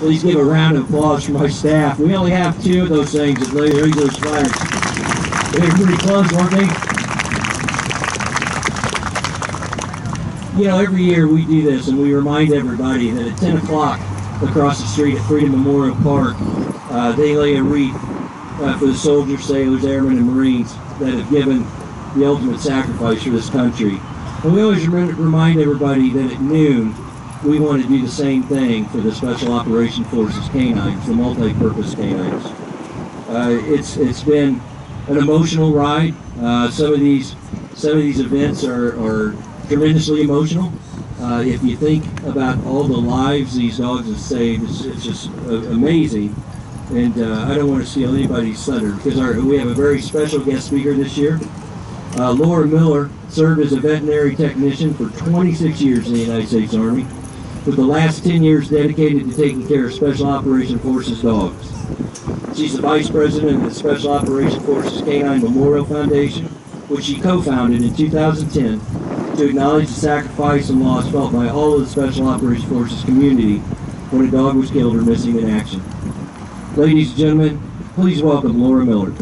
Please give a round of applause for my staff. We only have 2 of those things at Laser Spires. They were pretty close, weren't they? You know, every year we do this and we remind everybody that at 10 o'clock across the street at Freedom Memorial Park, they lay a wreath for the soldiers, sailors, airmen, and Marines that have given the ultimate sacrifice for this country. And we always remind everybody that at noon, we want to do the same thing for the Special Operations Forces canines, the multi-purpose canines. It's been an emotional ride. Some of these events are tremendously emotional. If you think about all the lives these dogs have saved, it's just amazing. And I don't want to steal anybody's thunder because we have a very special guest speaker this year. Laura Miller served as a veterinary technician for 26 years in the United States Army, with the last 10 years dedicated to taking care of Special Operations Forces dogs. She's the Vice President of the Special Operations Forces K9 Memorial Foundation, which she co-founded in 2010 to acknowledge the sacrifice and loss felt by all of the Special Operations Forces community when a dog was killed or missing in action. Ladies and gentlemen, please welcome Laura Miller.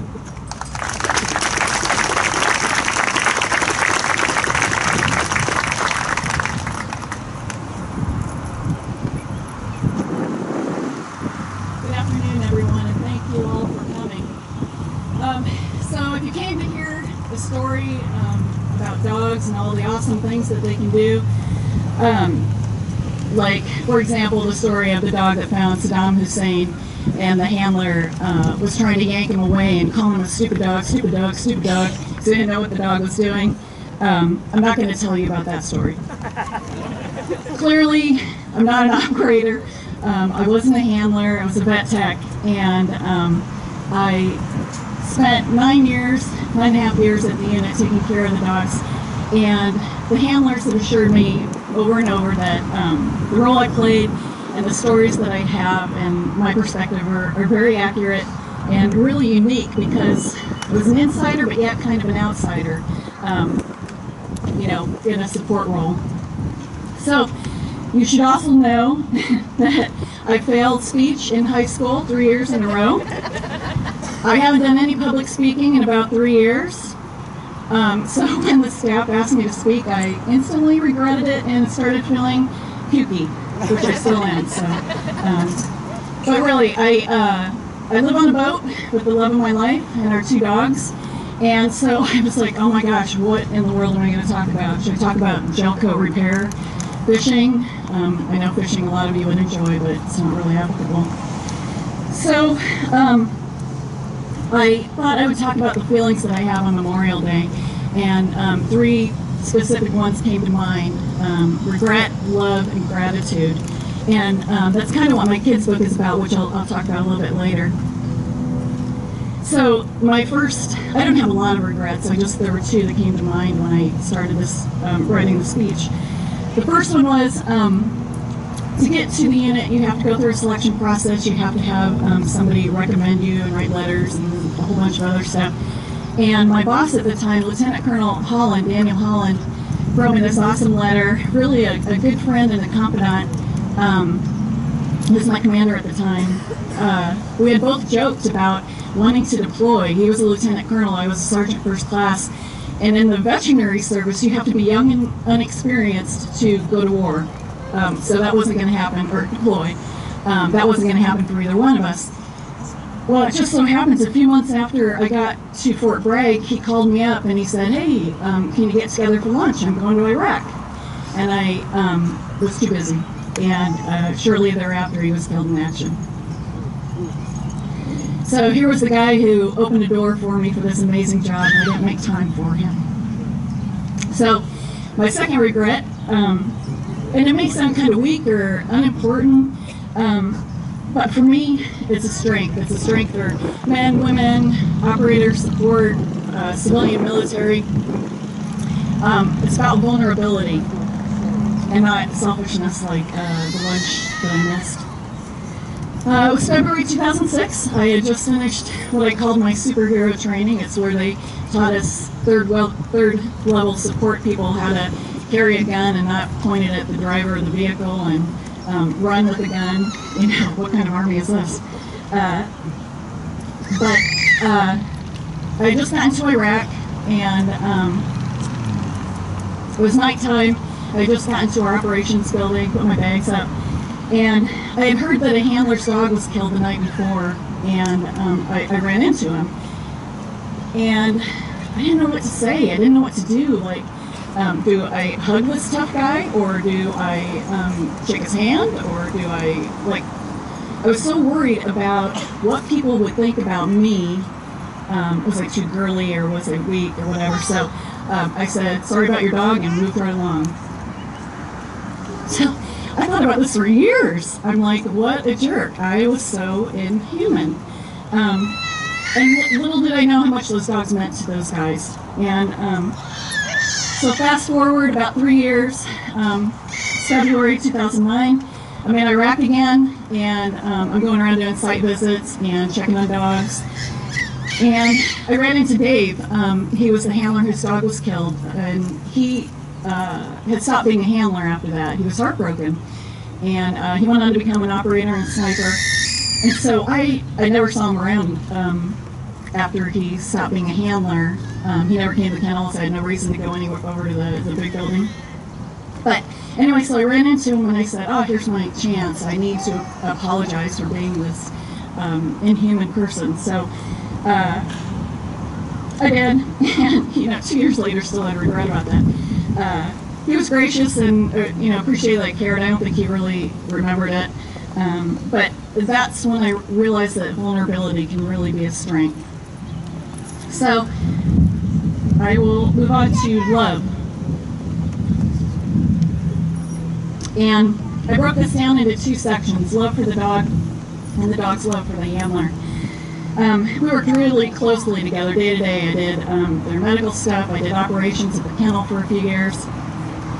Good afternoon, everyone, and thank you all for coming. So if you came to hear the story about dogs and all the awesome things that they can do, like, for example, the story of the dog that found Saddam Hussein and the handler was trying to yank him away and call him a stupid dog, stupid dog, stupid dog, because they didn't know what the dog was doing. I'm not going to tell you about that story. Clearly, I'm not an operator. I wasn't a handler. I was a vet tech, and I spent 9.5 years at the unit taking care of the dogs. And the handlers have assured me over and over that the role I played and the stories that I have and my perspective are very accurate and really unique because I was an insider but yet kind of an outsider, you know, in a support role. So you should also know that I failed speech in high school 3 years in a row. I haven't done any public speaking in about 3 years. So when the staff asked me to speak, I instantly regretted it and started feeling pukey, which I still am. So, but really, I live on a boat with the love of my life and our 2 dogs. And so I was like, oh my gosh, what in the world am I going to talk about? Should I talk about gel coat repair, fishing? I know fishing a lot of you would enjoy, but it's not really applicable. So I thought I would talk about the feelings that I have on Memorial Day, and 3 specific ones came to mind: regret, love, and gratitude. And that's kind of what my kids' book is about, which I'll talk about a little bit later. So my first, I don't have a lot of regrets. There were 2 that came to mind when I started this writing the speech. The first one was to get to the unit, you have to go through a selection process. You have to have somebody recommend you and write letters and a whole bunch of other stuff. And my boss at the time, Lieutenant Colonel Holland, Daniel Holland, wrote me this awesome letter. Really a good friend and a confidant. He was my commander at the time. We had both joked about wanting to deploy. He was a lieutenant colonel. I was a sergeant first class. And in the veterinary service, you have to be young and unexperienced to go to war. So that wasn't going to happen, or deploy. That wasn't going to happen for either one of us. Well, it just so happens a few months after I got to Fort Bragg, he called me up and he said, hey, can you get together for lunch? I'm going to Iraq. And I was too busy. And shortly thereafter, he was killed in action. So here was the guy who opened a door for me for this amazing job, and I didn't make time for him. So my second regret, and it may sound kind of weak or unimportant, but for me, it's a strength. It's a strength for men, women, operators, support, civilian, military. It's about vulnerability and not selfishness like the lunch that I missed. It was February 2006. I had just finished what I called my superhero training. It's where they taught us third level support people how to carry a gun and not point it at the driver of the vehicle, and run with a gun. You know, what kind of army is this? But I just got into Iraq, and it was nighttime. I just got into our operations building, put my bags up, and I had heard that a handler's dog was killed the night before, and I ran into him. And I didn't know what to say. I didn't know what to do. Like, do I hug this tough guy, or do I shake his hand, or do I was so worried about what people would think about me. Was I too girly, or was I weak, or whatever? So I said, sorry about your dog, and moved right along. So I thought about this for years. I'm like, what a jerk. I was so inhuman. And little did I know how much those dogs meant to those guys. And so fast forward about 3 years, February 2009, I'm in Iraq again, and I'm going around doing site visits and checking on dogs. And I ran into Dave. He was the handler whose dog was killed, and he had stopped being a handler after that. He was heartbroken, and he went on to become an operator and sniper. And so I never saw him around after he stopped being a handler. He never came to the kennels. I had no reason to go anywhere over to the big building. But anyway, so I ran into him, and I said, oh, here's my chance. I need to apologize for being this inhuman person. So I did, and 2 years later, still I regret about that. He was gracious and appreciated that I cared. I don't think he really remembered it, but that's when I realized that vulnerability can really be a strength. So I will move on to love, and I broke this down into 2 sections: love for the dog and the dog's love for the handler. We worked really closely together day to day. I did their medical stuff. I did operations at the kennel for a few years,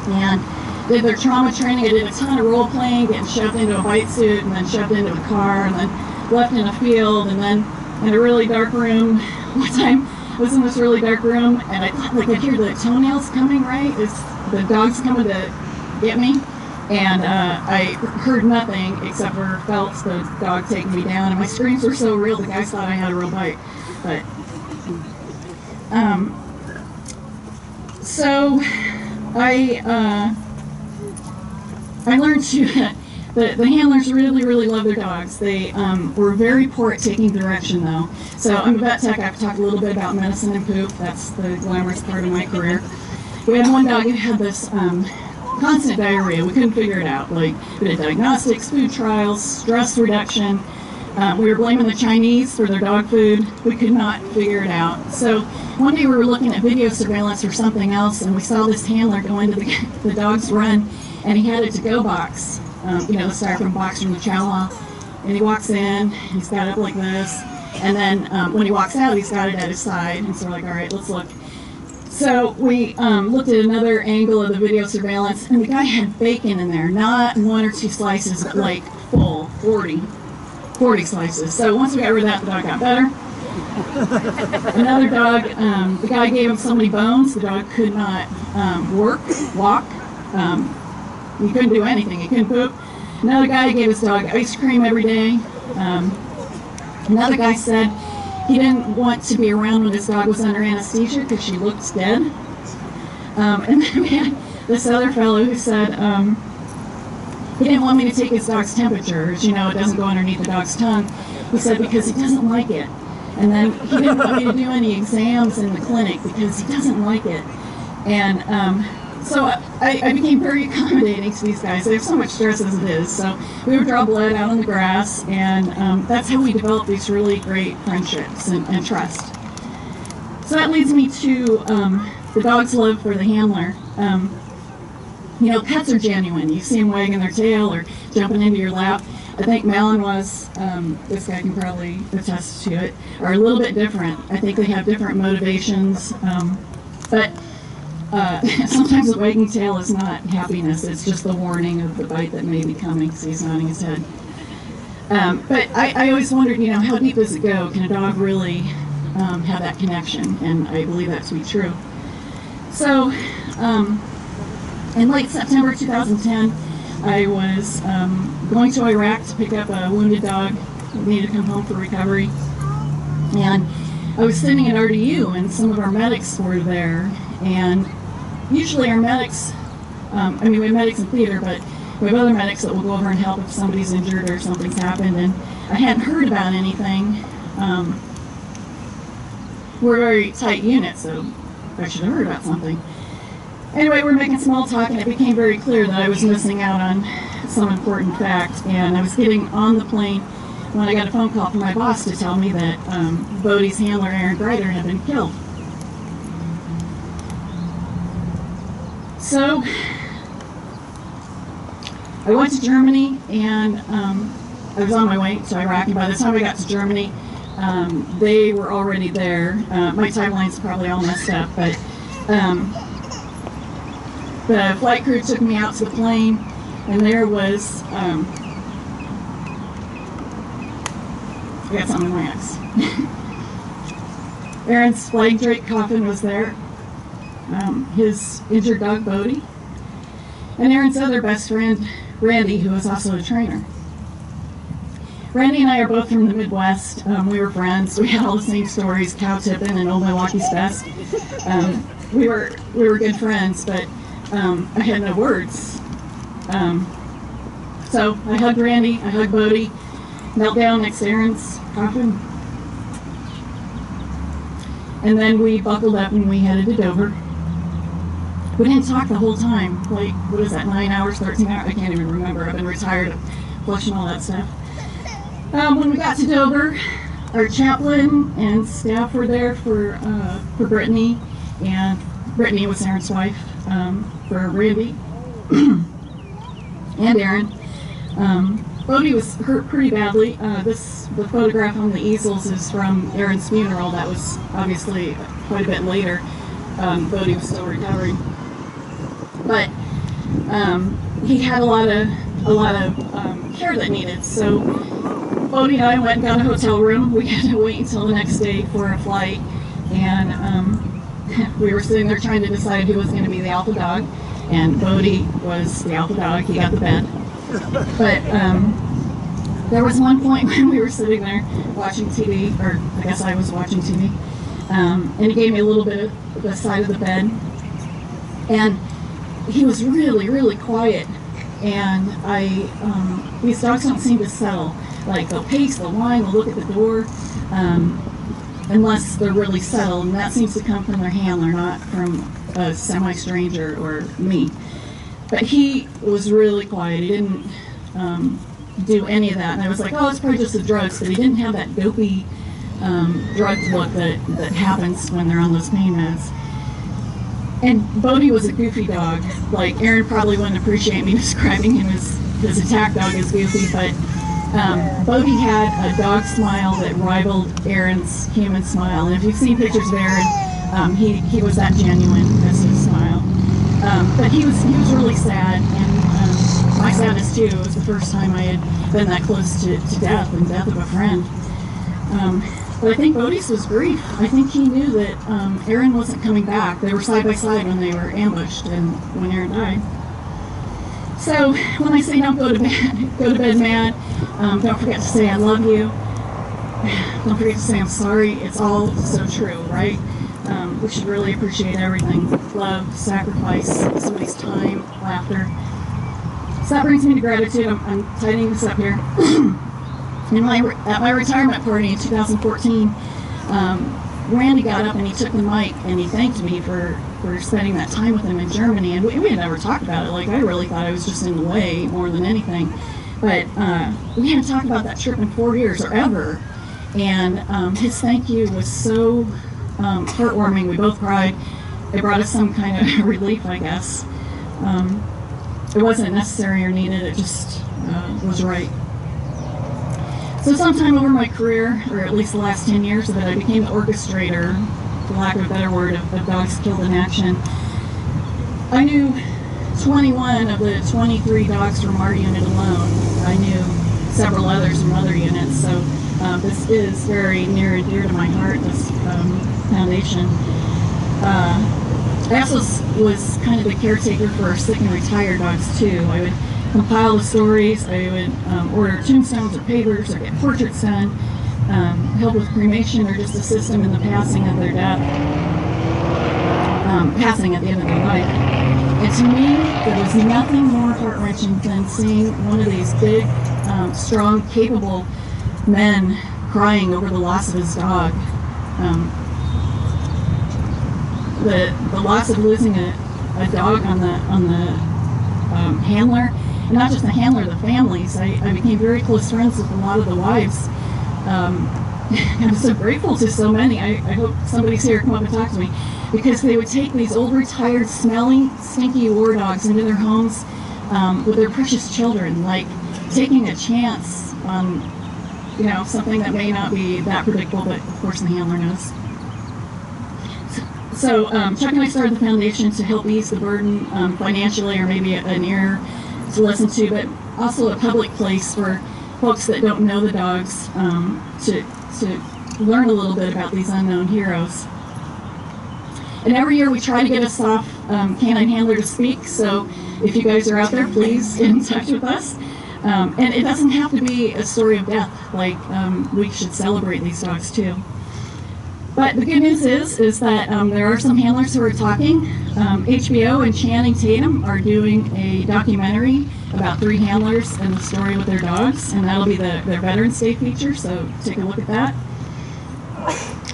and did their trauma training. I did a ton of role playing, getting shoved into a bite suit, and then shoved into a car, and then left in a field, and then in a really dark room. One time I was in this really dark room, and I thought, like, I hear the toenails coming, right? It's the dog's coming to get me. And I heard nothing except for felt the dog taking me down, and my screams were so real the guys thought I had a real bite. But so I learned to the handlers really love their dogs. They were very poor at taking direction, though. So I'm a vet tech. I've talked a little bit about medicine and poop. That's the glamorous part of my career. We had one dog who had this constant diarrhea. We couldn't figure it out. Like, we did diagnostics, food trials, stress reduction. We were blaming the Chinese for their dog food. We could not figure it out. So one day we were looking at video surveillance or something else, and we saw this handler go into the dog's run, and he had a to-go box, the styrofoam box from the chow hall. And he walks in, he's got it like this, and then when he walks out, he's got it at his side. And so we're like, all right, let's look. So we looked at another angle of the video surveillance, and the guy had bacon in there, not 1 or 2 slices, but like full 40 slices. So once we got rid of that, the dog got better. Another dog, the guy gave him so many bones, the dog could not walk. He couldn't do anything. He couldn't poop. Another guy gave his dog ice cream every day. Another guy said he didn't want to be around when his dog was under anesthesia because she looked dead. And then we had this other fellow who said he didn't want me to take his dog's temperature. As you know, it doesn't go underneath the dog's tongue. He said because he doesn't like it. And then he didn't want me to do any exams in the clinic because he doesn't like it. And so I became very accommodating to these guys. They have so much stress as it is. So we would draw blood out on the grass, and that's how we developed these really great friendships and trust. So that leads me to the dog's love for the handler. Pets are genuine. You see them wagging their tail or jumping into your lap. I think Malin was, this guy can probably attest to it, are a little bit different. I think they have different motivations, but sometimes the wagging tail is not happiness. It's just the warning of the bite that may be coming, because he's nodding his head. But I always wondered, how deep does it go? Can a dog really have that connection? And I believe that to be true. So in late September 2010, I was going to Iraq to pick up a wounded dog who needed to come home for recovery. And I was sitting at RDU, and some of our medics were there. And usually our medics, we have medics in theater, but we have other medics that will go over and help if somebody's injured or something's happened. And I hadn't heard about anything. We're a very tight unit, so I should have heard about something. Anyway, we're making small talk, and it became very clear that I was missing out on some important fact. And I was getting on the plane when I got a phone call from my boss to tell me that Bodie's handler, Aaron Greider, had been killed. So I went to Germany, and I was on my way to Iraq, and by the time I got to Germany, they were already there. My timeline's probably all messed up, but the flight crew took me out to the plane, and there was, I got something in my axe. Aaron's flying draped coffin was there, his injured dog Bodie, and Aaron's other best friend, Randy, who was also a trainer. Randy and I are both from the Midwest. We were friends. We had all the same stories, cow tipping and Old Milwaukee's Best. We were good friends, but I had no words. So I hugged Randy, I hugged Bodie, knelt down next to Aaron's coffin, and then we buckled up and we headed to Dover. We didn't talk the whole time, like, what is that, 9 hours, 13 hours? I can't even remember. I've been retired of flushing all that stuff. When we got to Dover, our chaplain and staff were there for Brittany, and Brittany was Aaron's wife, for Randy and Aaron. Bodie was hurt pretty badly. The photograph on the easels is from Aaron's funeral. That was obviously quite a bit later. Bodie was still recovering, but he had a lot of care that needed. So Bodie and I went and got a hotel room. We had to wait until the next day for a flight, and we were sitting there trying to decide who was going to be the alpha dog, and Bodie was the alpha dog. He got the bed. But there was one point when we were sitting there watching TV, or I guess I was watching TV, and he gave me a little bit of the side of the bed, and he was really, really quiet, and these dogs don't seem to settle. Like, they'll pace, they'll whine, they'll look at the door, unless they're really settled, and that seems to come from their handler, not from a semi-stranger or me. But he was really quiet. He didn't do any of that. And I was like, oh, it's probably just the drugs. But he didn't have that dopey drug look that happens when they're on those pain meds. And Bodie was a goofy dog. Like, Aaron probably wouldn't appreciate me describing him as his attack dog as goofy, but Bodie had a dog smile that rivaled Aaron's human smile. And if you've seen pictures of Aaron, he was that genuine as his smile. But he was really sad, and my sadness too. It was the first time I had been that close to death, and death of a friend. But I think Bodie's was grief. I think he knew that Aaron wasn't coming back. They were side by side when they were ambushed and when Aaron died. So when I say don't go to bed mad, don't forget to say I love you. Don't forget to say I'm sorry. It's all so true, right? We should really appreciate everything. Love, sacrifice, somebody's time, laughter. So that brings me to gratitude. I'm tidying this up here. At my retirement party in 2014, Randy got up and he took the mic and he thanked me for spending that time with him in Germany. And we had never talked about it. Like, I really thought I was just in the way more than anything. But we hadn't talked about that trip in 4 years or ever. And his thank you was so heartwarming. We both cried. It brought us some kind of relief, I guess. It wasn't necessary or needed. It just was right. So sometime over my career, or at least the last 10 years of it, I became the orchestrator, for lack of a better word, of dogs killed in action. I knew 21 of the 23 dogs from our unit alone. I knew several others from other units, so this is very near and dear to my heart, this foundation. I also was kind of the caretaker for our sick and retired dogs too. I would compile the stories. I would order tombstones or papers or get portraits done, help with cremation, or just assist them in the passing of their death, passing at the end of their life. And to me, there was nothing more heart-wrenching than seeing one of these big, strong, capable men crying over the loss of his dog. The loss of losing a dog on the handler, and not just the handler, the families. I became very close friends with a lot of the wives. I'm so grateful to so many. I hope somebody's here to come up and talk to me, because they would take these old, retired, smelly, stinky war dogs into their homes with their precious children, like taking a chance on, something that may not be that predictable, but of course the handler knows. So Chuck and I started the foundation to help ease the burden financially, or maybe an ear to listen to, but also a public place for folks that don't know the dogs to learn a little bit about these unknown heroes. And every year we try to get a SOF K9 handler to speak, so if you guys are out there, please get in touch with us. And it doesn't have to be a story of death, like we should celebrate these dogs too. But the good news is that there are some handlers who are talking. HBO and Channing Tatum are doing a documentary about 3 handlers and the story with their dogs, and that'll be their Veterans Day feature, so take a look at that.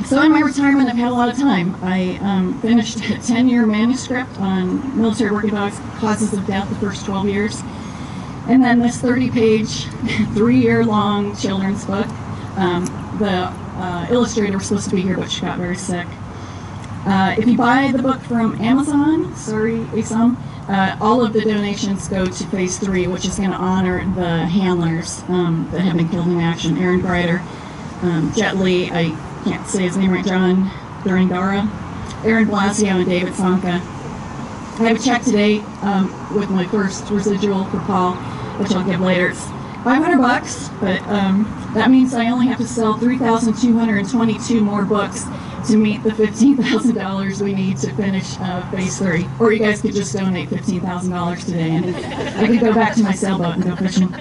So in my retirement, I've had a lot of time. I finished a 10-year manuscript on military working dogs' causes of death the first 12 years, and then this 30-page, 3-year-long children's book. The illustrator was supposed to be here, but she got very sick. If you buy the book from Amazon, sorry, ASOM, all of the donations go to Phase 3, which is going to honor the handlers that have been killed in action. Aaron Greider, Jet Li, I can't say his name right, John Durandara, Aaron Blasio, and David Sonka. I have a check today with my first residual for Paul, which I'll give later. It's $500, but that means I only have to sell 3,222 more books to meet the $15,000 we need to finish Phase 3. Or you guys could just donate $15,000 today, and I could go back to my sailboat and go fishing.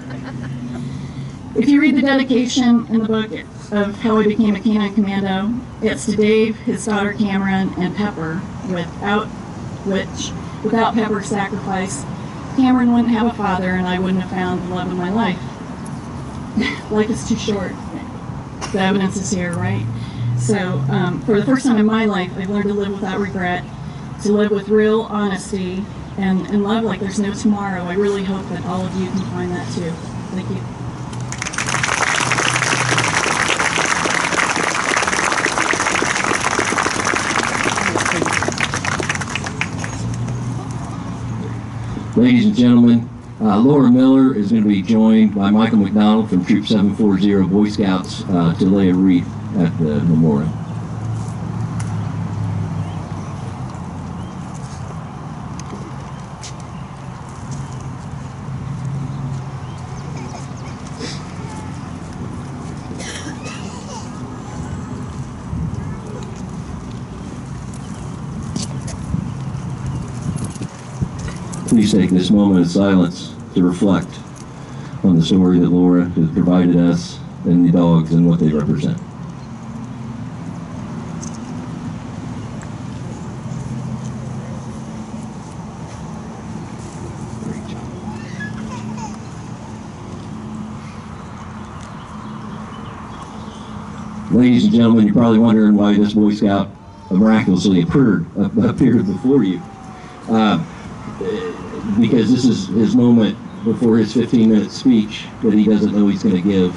If you read the dedication in the book of how I became a K9 commando, it's to Dave, his daughter Cameron, and Pepper, without Pepper's sacrifice, Cameron wouldn't have a father, and I wouldn't have found the love of my life. Life is too short. The evidence is here, right? So for the first time in my life, I've learned to live without regret, to live with real honesty, and love like there's no tomorrow. I really hope that all of you can find that too. Thank you. Ladies and gentlemen, Laura Miller is going to be joined by Michael McDonald from Troop 740 Boy Scouts to lay a wreath at the memorial. Please take this moment of silence to reflect on the story that Laura has provided us and the dogs and what they represent. Great job. Ladies and gentlemen, you're probably wondering why this Boy Scout miraculously appeared before you. Because this is his moment before his 15-minute speech that he doesn't know he's going to give.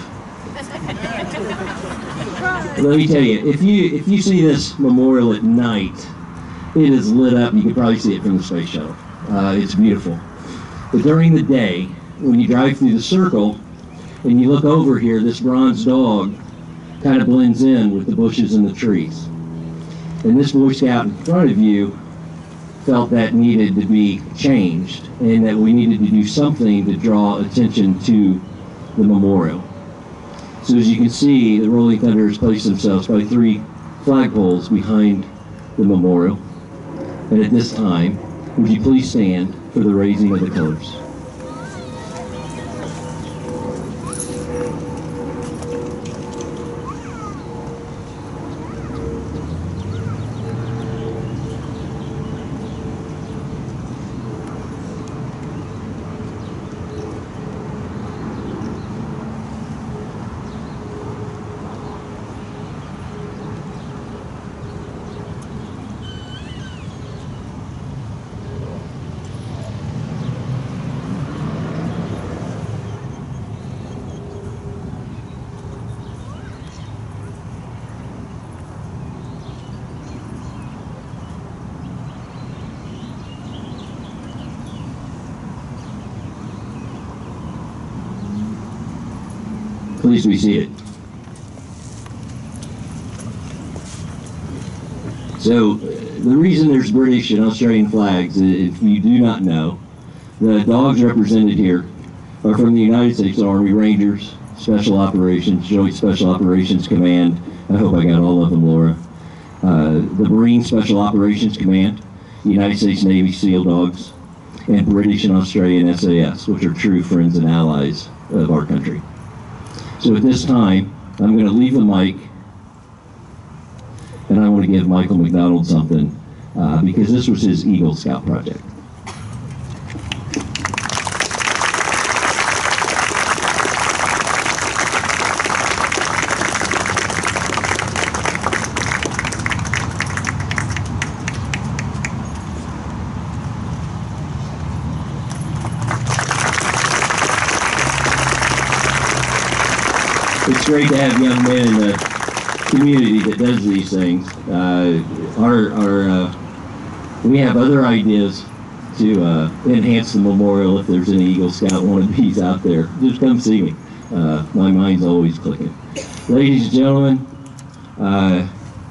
Let me tell you, if you see this memorial at night, it is lit up. You can probably see it from the space shuttle. It's beautiful. But during the day, when you drive through the circle and you look over here, this bronze dog kind of blends in with the bushes and the trees. And this Boy Scout in front of you felt that needed to be changed and that we needed to do something to draw attention to the memorial. So as you can see, the Rolling Thunder has placed themselves by 3 flagpoles behind the memorial. And at this time, would you please stand for the raising of the colors? Please be seated. So, the reason there's British and Australian flags, if you do not know, the dogs represented here are from the United States Army Rangers, Special Operations, Joint Special Operations Command. I hope I got all of them, Laura. The Marine Special Operations Command, United States Navy SEAL dogs, and British and Australian SAS, which are true friends and allies of our country. So at this time, I'm going to leave the mic, and I want to give Michael McDonald something, because this was his Eagle Scout project. It's great to have young men in the community that does these things. We have other ideas to enhance the memorial. If there's any Eagle Scout wannabes out there, just come see me. My mind's always clicking. Ladies and gentlemen,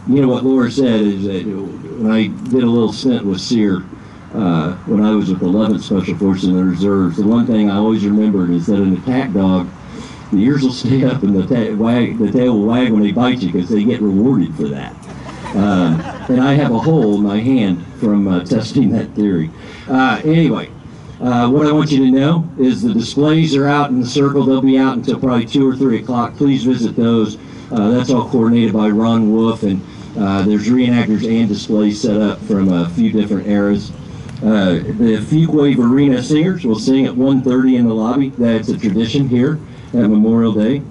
you know what Laura said is that when I did a little stint with SEER, when I was with the 11th Special Forces and the Reserves, the one thing I always remembered is that an attack dog, the ears will stay up and the tail will wag when they bite you because they get rewarded for that. And I have a hole in my hand from testing that theory. Anyway, what I want you to know is the displays are out in the circle. They'll be out until probably 2 or 3 o'clock. Please visit those. That's all coordinated by Ron Wolf, and there's reenactors and displays set up from a few different eras. The Fuquay Arena Singers will sing at 1:30 in the lobby. That's a tradition here at Memorial Day.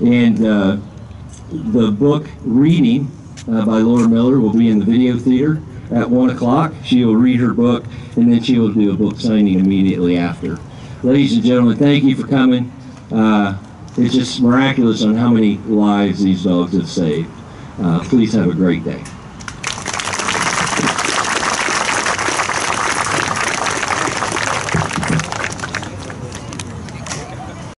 And the book reading by Laura Miller will be in the video theater at 1 o'clock. She will read her book, and then she will do a book signing immediately after. Ladies and gentlemen, thank you for coming. It's just miraculous on how many lives these dogs have saved. Please have a great day.